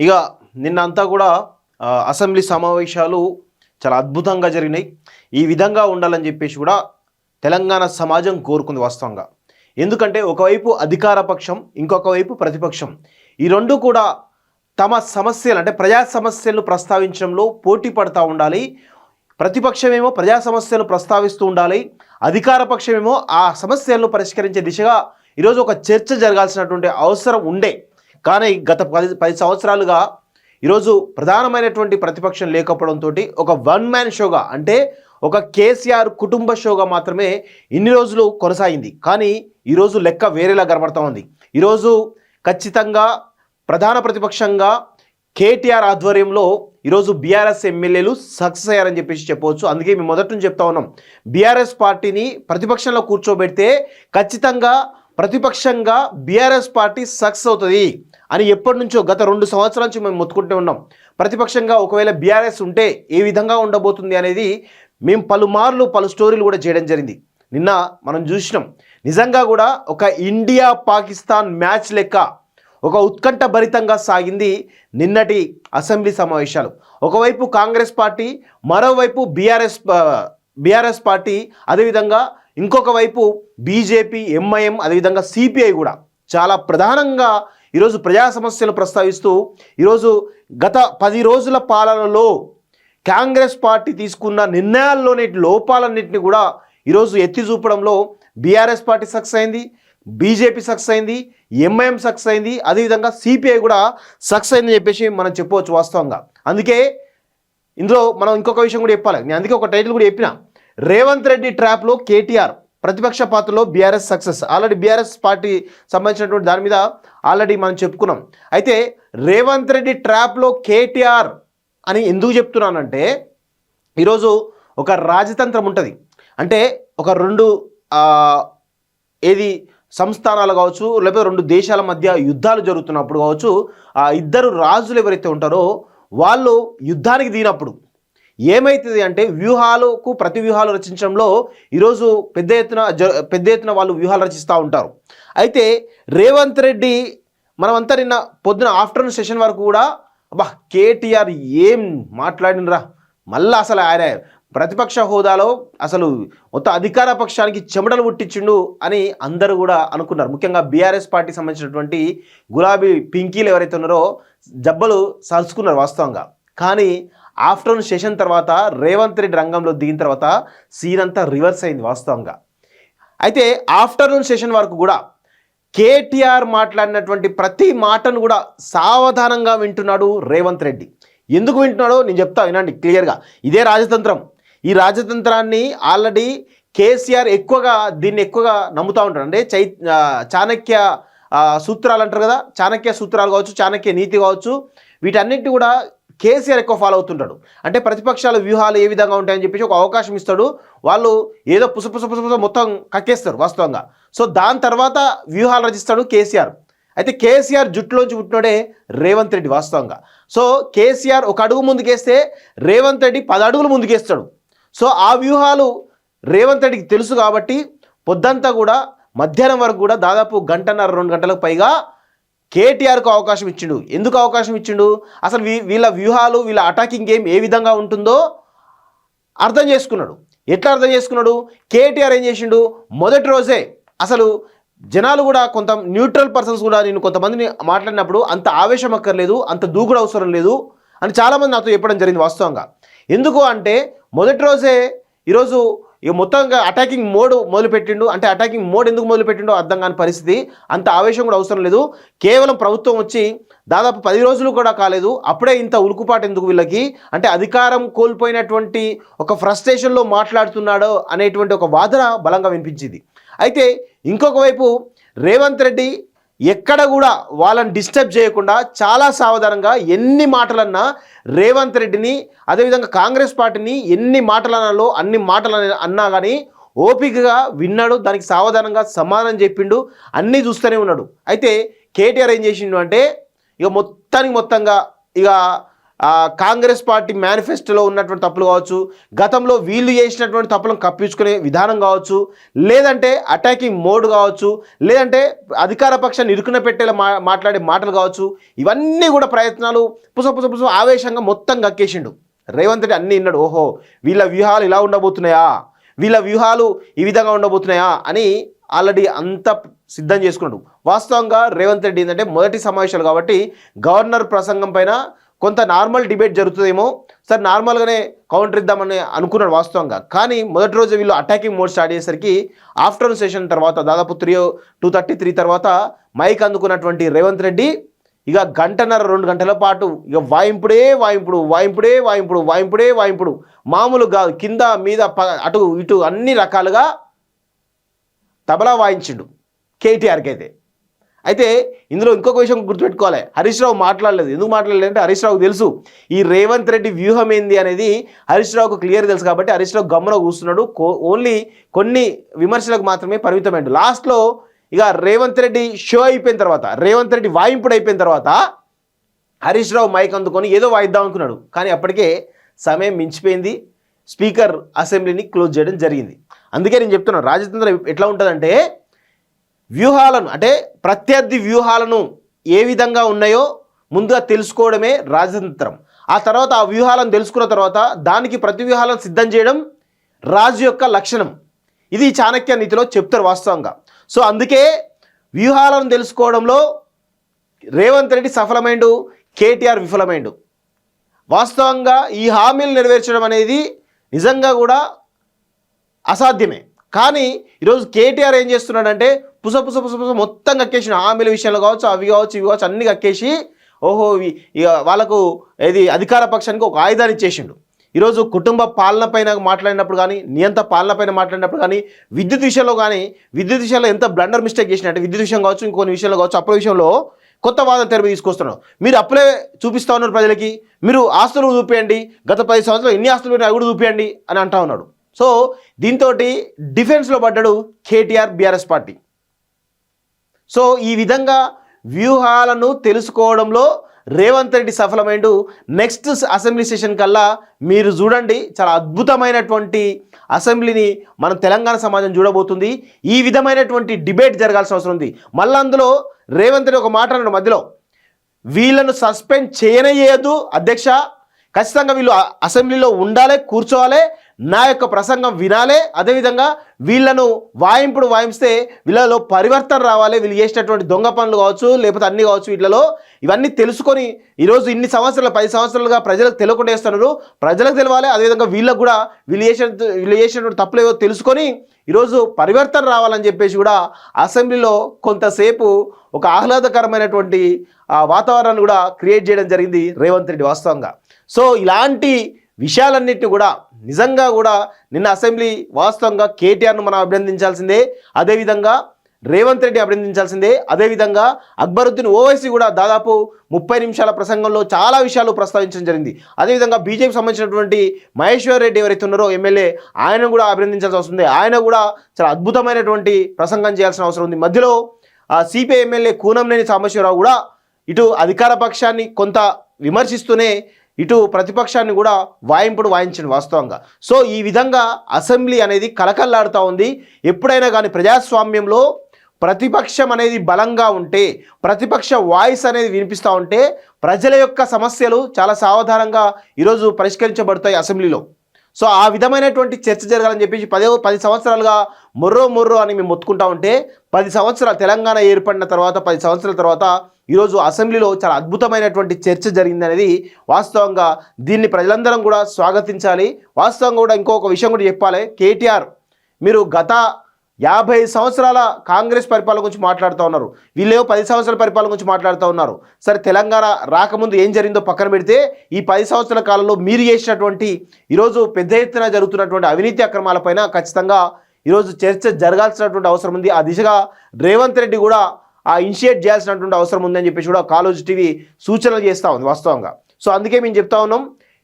ఇక నిన్నంతా కూడా అసెంబ్లీ సమావేశాలు చాలా అద్భుతంగా జరిగినాయి. ఈ విధంగా ఉండాలని చెప్పేసి కూడా తెలంగాణ సమాజం కోరుకుంది వాస్తవంగా. ఎందుకంటే ఒకవైపు అధికార పక్షం, ఇంకొక వైపు ప్రతిపక్షం, ఈ రెండు కూడా తమ సమస్యలు అంటే ప్రజా సమస్యలను ప్రస్తావించడంలో పోటీ పడుతూ ఉండాలి. ప్రతిపక్షమేమో ప్రజా సమస్యలను ప్రస్తావిస్తూ ఉండాలి, అధికార పక్షమేమో ఆ సమస్యలను పరిష్కరించే దిశగా ఈరోజు ఒక చర్చ జరగాల్సినటువంటి అవసరం ఉండే. కానీ గత 10 సంవత్సరాలుగా ఈరోజు ప్రధానమైనటువంటి ప్రతిపక్షం లేకపోవడంతో ఒక వన్ మ్యాన్ షోగా, అంటే ఒక కేసీఆర్ కుటుంబ షోగా మాత్రమే ఇన్ని రోజులు కొనసాగింది. కానీ ఈరోజు లెక్క వేరేలా కనబడతా ఉంది. ఈరోజు ఖచ్చితంగా ప్రధాన ప్రతిపక్షంగా కేటీఆర్ ఆధ్వర్యంలో ఈరోజు బీఆర్ఎస్ ఎమ్మెల్యేలు సక్సెస్ అయ్యారని చెప్పేసి చెప్పవచ్చు. అందుకే మేము మొదటి నుంచి చెప్తా ఉన్నాం, బీఆర్ఎస్ పార్టీని ప్రతిపక్షంలో కూర్చోబెడితే ఖచ్చితంగా ప్రతిపక్షంగా బీఆర్ఎస్ పార్టీ సక్సెస్ అవుతుంది అని ఎప్పటి నుంచో గత 2 సంవత్సరాల నుంచి మేము మొత్తుకుంటూ ఉన్నాం. ప్రతిపక్షంగా ఒకవేళ బీఆర్ఎస్ ఉంటే ఏ విధంగా ఉండబోతుంది అనేది మేము పలుమార్లు పలు స్టోరీలు కూడా చేయడం జరిగింది. నిన్న మనం చూసినాం, నిజంగా కూడా ఒక ఇండియా పాకిస్తాన్ మ్యాచ్ లెక్క ఒక ఉత్కంఠ భరితంగా సాగింది నిన్నటి అసెంబ్లీ సమావేశాలు. ఒకవైపు కాంగ్రెస్ పార్టీ, మరోవైపు బీఆర్ఎస్ పార్టీ, అదేవిధంగా ఇంకొక వైపు బీజేపీ, ఎంఐఎం, అదేవిధంగా సిపిఐ కూడా చాలా ప్రధానంగా ఈరోజు ప్రజా సమస్యలు ప్రస్తావిస్తూ ఈరోజు గత 10 రోజుల పాలనలో కాంగ్రెస్ పార్టీ తీసుకున్న నిర్ణయాల్లోని లోపాలన్నింటినీ కూడా ఈరోజు ఎత్తి చూపడంలో బీఆర్ఎస్ పార్టీ సక్సెస్ అయింది, బీజేపీ సక్సెస్ అయింది, ఎంఐఎం సక్సెస్ అయింది, అదేవిధంగా సిపిఐ కూడా సక్సెస్ అయిందని చెప్పేసి మనం చెప్పవచ్చు వాస్తవంగా. అందుకే ఇందులో మనం ఇంకొక విషయం కూడా చెప్పాలి. నేను అందుకే ఒక టైటిల్ కూడా చెప్పిన, రేవంత్ రెడ్డి ట్రాప్లో కేటీఆర్, ప్రతిపక్ష పాత్రలో BRS success. Already BRS party సంబంధించినటువంటి దాని మీద ఆల్రెడీ మనం చెప్పుకున్నాం. అయితే రేవంత్ రెడ్డి ట్రాప్లో కేటీఆర్ అని ఎందుకు చెప్తున్నానంటే, ఈరోజు ఒక రాజతంత్రం ఉంటుంది. అంటే ఒక 2 ఏది సంస్థానాలు కావచ్చు, లేకపోతే 2 దేశాల మధ్య యుద్ధాలు జరుగుతున్నప్పుడు కావచ్చు, ఆ ఇద్దరు రాజులు ఎవరైతే ఉంటారో వాళ్ళు యుద్ధానికి దిగినప్పుడు ఏమవుతుంది అంటే వ్యూహాలకు ప్రతి వ్యూహాలు రచించడంలో ఈరోజు పెద్ద ఎత్తున వాళ్ళు వ్యూహాలు రచిస్తూ ఉంటారు. అయితే రేవంత్ రెడ్డి మనమంతా నిన్న పొద్దున ఆఫ్టర్నూన్ సెషన్ వరకు కూడా అబ్బా కేటీఆర్ ఏం మాట్లాడినరా, మళ్ళీ అసలు ఆయన ప్రతిపక్ష హోదాలో అసలు మొత్తం అధికార పక్షానికి చెమటలు పుట్టించిండు అని అందరూ కూడా అనుకున్నారు. ముఖ్యంగా బీఆర్ఎస్ పార్టీ సంబంధించినటువంటి గులాబీ పింకీలు ఎవరైతే ఉన్నారో జబ్బలు సరుచుకున్నారు వాస్తవంగా. కానీ ఆఫ్టర్నూన్ సెషన్ తర్వాత రేవంత్ రెడ్డి రంగంలో దిగిన తర్వాత సీన్ అంతా రివర్స్ అయింది వాస్తవంగా. అయితే ఆఫ్టర్నూన్ సెషన్ వరకు కూడా కేటీఆర్ మాట్లాడినటువంటి ప్రతి మాటను కూడా సావధానంగా వింటున్నాడు రేవంత్ రెడ్డి. ఎందుకు వింటున్నాడో నేను చెప్తా, వినండి క్లియర్గా. ఇదే రాజతంత్రం. ఈ రాజతంత్రాన్ని ఆల్రెడీ కేసీఆర్ దీన్ని ఎక్కువగా నమ్ముతూ ఉంటాడు. అంటే చాణక్య సూత్రాలు అంటారు కదా, చాణక్య సూత్రాలు కావచ్చు, చాణక్య నీతి కావచ్చు, వీటన్నిటిని కూడా కేసీఆర్ ఎక్కువ ఫాలో అవుతుంటాడు. అంటే ప్రతిపక్షాల వ్యూహాలు ఏ విధంగా ఉంటాయని చెప్పేసి ఒక అవకాశం ఇస్తాడు, వాళ్ళు ఏదో పుసపుస మొత్తం కక్కేస్తారు వాస్తవంగా. సో దాని తర్వాత వ్యూహాలు రచిస్తాడు కేసీఆర్. అయితే కేసీఆర్ జుట్టులోంచి పుట్టినోడే రేవంత్ రెడ్డి వాస్తవంగా. సో కేసీఆర్ ఒక అడుగు ముందుకేస్తే రేవంత్ రెడ్డి 10 అడుగులు ముందుకేస్తాడు. సో ఆ వ్యూహాలు రేవంత్ రెడ్డికి తెలుసు కాబట్టి పొద్దంతా కూడా మధ్యాహ్నం వరకు కూడా దాదాపు 1.5-2 గంటలకు పైగా కేటీఆర్కు అవకాశం ఇచ్చిండు. ఎందుకు అవకాశం ఇచ్చిండు, అసలు వీళ్ళ వ్యూహాలు, వీళ్ళ అటాకింగ్ గేమ్ ఏ విధంగా ఉంటుందో అర్థం చేసుకున్నాడు. ఎట్లా అర్థం చేసుకున్నాడు, కేటీఆర్ ఏం చేసిండు, మొదటి రోజే అసలు జనాలు కూడా కొంత న్యూట్రల్ పర్సన్స్ కూడా నేను కొంతమందిని మాట్లాడినప్పుడు అంత ఆవేశం అక్కర్లేదు, అంత దూకుడు అవసరం లేదు అని చాలామంది నాతో చెప్పడం జరిగింది వాస్తవంగా. ఎందుకు అంటే మొదటి రోజే ఈరోజు ఇక మొత్తంగా అటాకింగ్ మోడ్ మొదలుపెట్టిండు. అంటే అటాకింగ్ మోడ్ ఎందుకు మొదలుపెట్టిండో అర్థం కాని పరిస్థితి. అంత ఆవేశం కూడా అవసరం లేదు. కేవలం ప్రభుత్వం వచ్చి దాదాపు 10 రోజులు కూడా కాలేదు, అప్పుడే ఇంత ఉలుకుపాటు ఎందుకు వీళ్ళకి, అంటే అధికారం కోల్పోయినటువంటి ఒక ఫ్రస్ట్రేషన్లో మాట్లాడుతున్నాడో అనేటువంటి ఒక వాదన బలంగా వినిపించింది. అయితే ఇంకొక వైపు రేవంత్ రెడ్డి ఎక్కడ కూడా వాళ్ళని డిస్టర్బ్ చేయకుండా చాలా సావధానంగా ఎన్ని మాటలన్నా రేవంత్ రెడ్డిని, అదేవిధంగా కాంగ్రెస్ పార్టీని ఎన్ని మాటలనాలో అన్ని మాటలు అన్నా కానీ ఓపికగా విన్నాడు, దానికి సావధానంగా సమాధానం చెప్పిండు, అన్నీ చూస్తూనే ఉన్నాడు. అయితే కేటీఆర్ ఏం చేసిండు అంటే ఇక మొత్తంగా ఇక కాంగ్రెస్ పార్టీ మేనిఫెస్టోలో ఉన్నటువంటి తప్పులు కావచ్చు, గతంలో వీళ్ళు చేసినటువంటి తప్పులను కప్పించుకునే విధానం కావచ్చు, లేదంటే అటాకింగ్ మోడ్ కావచ్చు, లేదంటే అధికార పక్షాన్ని ఇరుకున పెట్టేలా మాట్లాడే మాటలు కావచ్చు, ఇవన్నీ కూడా ప్రయత్నాలు పుస ఆవేశంగా మొత్తం గక్కేసిండు రేవంత్ రెడ్డి. అన్నీ విన్నాడు. ఓహో వీళ్ళ వ్యూహాలు ఇలా ఉండబోతున్నాయా, వీళ్ళ వ్యూహాలు ఈ విధంగా ఉండబోతున్నాయా అని ఆల్రెడీ అంతా సిద్ధం చేసుకున్నాడు. వాస్తవంగా రేవంత్ రెడ్డి ఏంటంటే మొదటి సమావేశాలు కాబట్టి గవర్నర్ ప్రసంగం పైన కొంత నార్మల్ డిబేట్ జరుగుతుందేమో, సార్ నార్మల్గానే కౌంటర్ ఇద్దామని అనుకున్నాడు వాస్తవంగా. కానీ మొదటి రోజు వీళ్ళు అటాకింగ్ మోడ్ స్టార్ట్ చేసేసరికి ఆఫ్టర్నూన్ సెషన్ తర్వాత దాదాపు 2:33 తర్వాత మైక్ అందుకున్నటువంటి రేవంత్ రెడ్డి ఇక 1.5-2 గంటల పాటు ఇక వాయింపుడే మామూలుగా కింద మీద అటు ఇటు అన్ని రకాలుగా తబలా వాయించిండు కేటీఆర్కి అయితే ఇందులో ఇంకొక విషయం గుర్తుపెట్టుకోవాలి, హరీష్ రావు మాట్లాడలేదు. ఎందుకు మాట్లాడలేదు అంటే హరీష్ రావుకు తెలుసు ఈ రేవంత్ రెడ్డి వ్యూహం ఏంది అనేది హరీష్ రావుకు క్లియర్ తెలుసు కాబట్టి హరీష్ రావు గమ్మున కూస్తున్నాడు. ఓన్లీ కొన్ని విమర్శలకు మాత్రమే పరిమితమైండు. లాస్ట్లో ఇక రేవంత్ రెడ్డి షో అయిపోయిన తర్వాత, రేవంత్ రెడ్డి వాయింపుడు అయిపోయిన తర్వాత హరీష్ రావు మైక్ అందుకొని ఏదో వాయిద్దాం అనుకున్నాడు. కానీ అప్పటికే సమయం మించిపోయింది, స్పీకర్ అసెంబ్లీని క్లోజ్ చేయడం జరిగింది. అందుకే నేను చెప్తున్నాను రాజతంత్రం ఎట్లా ఉంటుందంటే వ్యూహాలను అంటే ప్రత్యర్థి వ్యూహాలను ఏ విధంగా ఉన్నాయో ముందుగా తెలుసుకోవడమే రాజతంత్రం. ఆ తర్వాత ఆ వ్యూహాలను తెలుసుకున్న తర్వాత దానికి ప్రతి వ్యూహాలను సిద్ధం చేయడం రాజు యొక్క లక్షణం. ఇది చాణక్య నీతిలో చెప్తారు వాస్తవంగా. సో అందుకే వ్యూహాలను తెలుసుకోవడంలో రేవంత్ రెడ్డి సఫలమైండు, కేటీఆర్ విఫలమైండు. వాస్తవంగా ఈ హామీలు నెరవేర్చడం అనేది నిజంగా కూడా అసాధ్యమే. కానీ ఈరోజు కేటీఆర్ ఏం చేస్తున్నాడంటే పుస మొత్తం కక్కేసిన హామీల విషయంలో కావచ్చు, అవి కావచ్చు ఇవి కావచ్చు అన్ని కక్కేసి ఓహో ఇక వాళ్ళకు ఏది అధికార పక్షానికి ఒక ఆయుధాన్ని ఇచ్చేసిండు. ఈరోజు కుటుంబ పాలన పైన మాట్లాడినప్పుడు కానీ, నియంత పాలన పైన మాట్లాడినప్పుడు కానీ, విద్యుత్ విషయంలో ఎంత బ్లండర్ మిస్టేక్ చేసినట్టు విద్యుత్ విషయం కావచ్చు, ఇంకొన్ని విషయంలో కావచ్చు, అప్పుల విషయంలో కొత్త వాదన తెరపి తీసుకొస్తున్నాడు. మీరు అప్పులే చూపిస్తూ ఉన్నారు ప్రజలకి, మీరు ఆస్తులు చూపించండి, గత 10 సంవత్సరాలు ఎన్ని ఆస్తులు అవి కూడా చూపించండి అని అంటా ఉన్నాడు. సో దీంతో డిఫెన్స్లో పడ్డాడు కేటీఆర్ బీఆర్ఎస్ పార్టీ. సో ఈ విధంగా వ్యూహాలను తెలుసుకోవడంలో రేవంత్ రెడ్డి సఫలమైండు. నెక్స్ట్ అసెంబ్లీ సెషన్ కల్లా మీరు చూడండి చాలా అద్భుతమైనటువంటి అసెంబ్లీని మనం తెలంగాణ సమాజం చూడబోతుంది. ఈ విధమైనటువంటి డిబేట్ జరగాల్సిన అవసరం ఉంది. మళ్ళీ అందులో రేవంత్ రెడ్డి ఒక మాట అన్నాడు మధ్యలో, వీళ్ళను సస్పెండ్ చేయనయ్యేదు అధ్యక్ష, ఖచ్చితంగా వీళ్ళు అసెంబ్లీలో ఉండాలి, కూర్చోవాలి, నా యొక్క ప్రసంగం వినాలే, అదేవిధంగా వీళ్ళను వాయిస్తే వీళ్ళలో పరివర్తన రావాలి, వీళ్ళు చేసినటువంటి దొంగ పనులు కావచ్చు లేకపోతే అన్నీ కావచ్చు వీటిలో ఇవన్నీ తెలుసుకొని ఈరోజు ఇన్ని సంవత్సరాలు 10 సంవత్సరాలుగా ప్రజలకు తెలియకుండా వేస్తున్నారు, ప్రజలకు తెలవాలి, అదేవిధంగా వీళ్ళకు కూడా వీళ్ళు చేసినటువంటి తప్పులు ఏవో తెలుసుకొని ఈరోజు పరివర్తన రావాలని చెప్పేసి కూడా అసెంబ్లీలో కొంతసేపు ఒక ఆహ్లాదకరమైనటువంటి వాతావరణాన్ని కూడా క్రియేట్ చేయడం జరిగింది రేవంత్ రెడ్డి వాస్తవంగా. సో ఇలాంటి విషయాలన్నింటినీ కూడా నిజంగా కూడా నిన్న అసెంబ్లీ వాస్తవంగా కేటీఆర్ను మనం అభినందించాల్సిందే, అదేవిధంగా రేవంత్ రెడ్డి అభినందించాల్సిందే, అదేవిధంగా అక్బరుద్దీన్ ఓవైసీ కూడా దాదాపు 30 నిమిషాల ప్రసంగంలో చాలా విషయాలు ప్రస్తావించడం జరిగింది. అదేవిధంగా బీజేపీకి సంబంధించినటువంటి మహేశ్వర్ రెడ్డి ఎవరైతే ఉన్నారో ఎమ్మెల్యే, ఆయన కూడా అభినందించాల్సి వస్తుంది. ఆయన కూడా చాలా అద్భుతమైనటువంటి ప్రసంగం చేయాల్సిన అవసరం ఉంది. మధ్యలో సిపిఐ ఎమ్మెల్యే కూనంనేని సాంబశివరావు కూడా ఇటు అధికార పక్షాన్ని కొంత విమర్శిస్తూనే ఇటు ప్రతిపక్షాన్ని కూడా వాయించింది వాస్తవంగా. సో ఈ విధంగా అసెంబ్లీ అనేది కలకల్లాడుతూ ఉంది. ఎప్పుడైనా కానీ ప్రజాస్వామ్యంలో ప్రతిపక్షం అనేది బలంగా ఉంటే, ప్రతిపక్ష వాయిస్ అనేది వినిపిస్తూ ఉంటే ప్రజల యొక్క సమస్యలు చాలా సావధానంగా ఈరోజు పరిష్కరించబడతాయి అసెంబ్లీలో. సో ఆ విధమైనటువంటి చర్చ జరగాలని చెప్పేసి 10 సంవత్సరాలుగా మొర్రో అని మేము మొత్తుకుంటా ఉంటే 10 సంవత్సరాలు తెలంగాణ ఏర్పడిన తర్వాత 10 సంవత్సరాల తర్వాత ఈరోజు అసెంబ్లీలో చాలా అద్భుతమైనటువంటి చర్చ జరిగింది అనేది వాస్తవంగా దీన్ని ప్రజలందరం కూడా స్వాగతించాలి. వాస్తవంగా కూడా ఇంకొక విషయం కూడా చెప్పాలి, కేటీఆర్ మీరు గత 50 సంవత్సరాల కాంగ్రెస్ పరిపాలన గురించి మాట్లాడుతూ ఉన్నారు, వీళ్ళేవో 10 సంవత్సరాల పరిపాలన గురించి మాట్లాడుతూ ఉన్నారు. సరే తెలంగాణ రాకముందు ఏం జరిగిందో పక్కన పెడితే ఈ 10 సంవత్సరాల కాలంలో మీరు చేసినటువంటి ఈరోజు పెద్ద ఎత్తున జరుగుతున్నటువంటి అవినీతి అక్రమాలపైన ఖచ్చితంగా ఈరోజు చర్చ జరగాల్సినటువంటి అవసరం ఉంది. ఆ దిశగా రేవంత్ రెడ్డి కూడా ఇనిషియేట్ చేయాల్సినటువంటి అవసరం ఉందని చెప్పేసి కూడా కాలేజ్ టీవీ సూచనలు చేస్తూ ఉంది వాస్తవంగా. సో అందుకే మేము చెప్తా ఉన్నాం,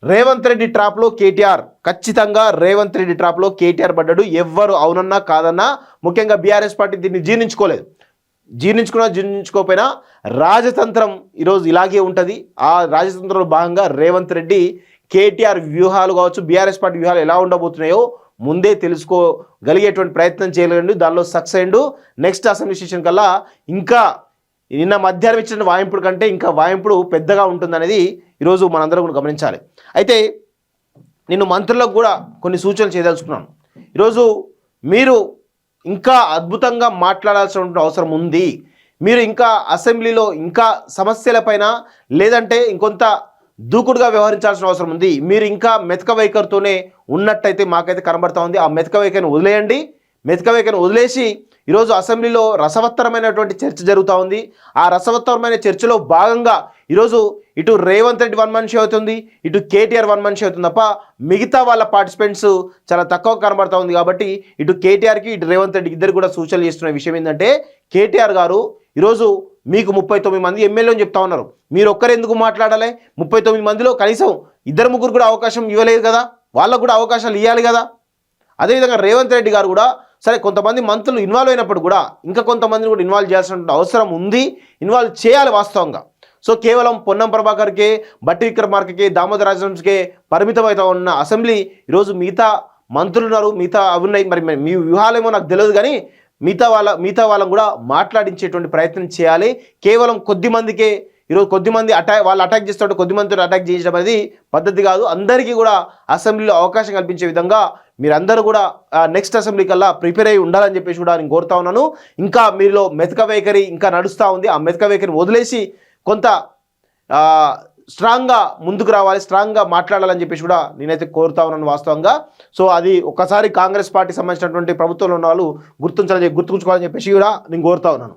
రేవంత్ రెడ్డి ట్రాప్లో కేటీఆర్, ఖచ్చితంగా రేవంత్ రెడ్డి ట్రాప్లో కేటీఆర్ పడ్డాడు. ఎవ్వరు అవునన్నా కాదన్నా, ముఖ్యంగా బీఆర్ఎస్ పార్టీ దీన్ని జీర్ణించుకోలేదు. జీర్ణించుకోకపోయినా రాజతంత్రం ఈరోజు ఇలాగే ఉంటుంది. ఆ రాజతంత్రంలో భాగంగా రేవంత్ రెడ్డి కేటీఆర్ వ్యూహాలు కావచ్చు, బీఆర్ఎస్ పార్టీ వ్యూహాలు ఎలా ఉండబోతున్నాయో ముందే తెలుసుకోగలిగేటువంటి ప్రయత్నం చేయలేండు. దానిలో సక్సెస్ అయ్యిండు. నెక్స్ట్ అసెంబ్లీ సెషన్ కల్లా ఇంకా నిన్న మధ్యాహ్నం ఇచ్చిన వాయింపుడు కంటే ఇంకా వాయింపుడు పెద్దగా ఉంటుందనేది ఈరోజు మనందరం కూడా గమనించాలి. అయితే నేను మంత్రులకు కూడా కొన్ని సూచనలు చేయదలుచుకున్నాను. ఈరోజు మీరు ఇంకా అద్భుతంగా మాట్లాడాల్సిన అవసరం ఉంది. మీరు ఇంకా అసెంబ్లీలో ఇంకా సమస్యలపైన లేదంటే ఇంకొంత దూకుడుగా వ్యవహరించాల్సిన అవసరం ఉంది. మీరు ఇంకా మెతక వైఖరితోనే ఉన్నట్టయితే మాకైతే కనబడతా ఉంది. ఆ మెతక వైఖరిని వదిలేయండి. మెతక వైఖరిని వదిలేసి ఈరోజు అసెంబ్లీలో రసవత్తరమైనటువంటి చర్చ జరుగుతూ ఉంది. ఆ రసవత్తరమైన చర్చలో భాగంగా ఈరోజు ఇటు రేవంత్ రెడ్డి వన్ మనిషి అవుతుంది, ఇటు కేటీఆర్ వన్ మనిషి అవుతుంది తప్ప మిగతా వాళ్ళ పార్టిసిపెంట్స్ చాలా తక్కువ కనబడతా ఉంది. కాబట్టి ఇటు కేటీఆర్కి ఇటు రేవంత్ రెడ్డికి ఇద్దరు కూడా సూచనలు చేస్తున్న విషయం ఏంటంటే, కేటీఆర్ గారు ఈరోజు మీకు 39 మంది ఎమ్మెల్యేలు చెప్తా ఉన్నారు. మీరు ఒక్కరెందుకు మాట్లాడాలి? 39 మందిలో కనీసం 2-3 కూడా అవకాశం ఇవ్వలేదు కదా, వాళ్ళకు కూడా అవకాశాలు ఇవ్వాలి కదా. అదేవిధంగా రేవంత్ రెడ్డి గారు కూడా సరే కొంతమంది మంత్రులు ఇన్వాల్వ్ అయినప్పుడు కూడా ఇంకా కొంతమందిని కూడా ఇన్వాల్వ్ చేయాల్సిన అవసరం ఉంది, ఇన్వాల్వ్ చేయాలి వాస్తవంగా. సో కేవలం పొన్నం ప్రభాకర్కే, బట్టి విక్రమార్కకే, దామోదర రాజవంశకే పరిమితం అవుతా ఉన్న అసెంబ్లీ ఈరోజు మిగతా మంత్రులు ఉన్నారు, మిగతా అవి ఉన్నాయి. మరి మీ వ్యూహాలేమో నాకు తెలియదు, కానీ మిగతా వాళ్ళని కూడా మాట్లాడించేటువంటి ప్రయత్నం చేయాలి. కేవలం కొద్ది మందికే ఈరోజు కొద్దిమంది వాళ్ళు అటాక్ చేస్తుంటే కొద్దిమందితో అటాక్ చేయించడం అనేది పద్ధతి కాదు. అందరికీ కూడా అసెంబ్లీలో అవకాశం కల్పించే విధంగా మీరందరూ కూడా నెక్స్ట్ అసెంబ్లీ కల్లా ప్రిపేర్ అయ్యి ఉండాలని చెప్పేసి కూడా నేను కోరుతా ఉన్నాను. ఇంకా మీలో మెతక వైఖరి ఇంకా నడుస్తూ ఉంది. ఆ మెతక వైఖరిని వదిలేసి కొంత స్ట్రాంగ్గా ముందుకు రావాలి, స్ట్రాంగ్గా మాట్లాడాలని చెప్పేసి కూడా నేనైతే కోరుతా ఉన్నాను వాస్తవంగా. సో అది ఒకసారి కాంగ్రెస్ పార్టీ సంబంధించినటువంటి ప్రభుత్వంలో ఉన్న వాళ్ళు గుర్తుంచుకోవాలని చెప్పేసి కూడా నేను కోరుతా ఉన్నాను.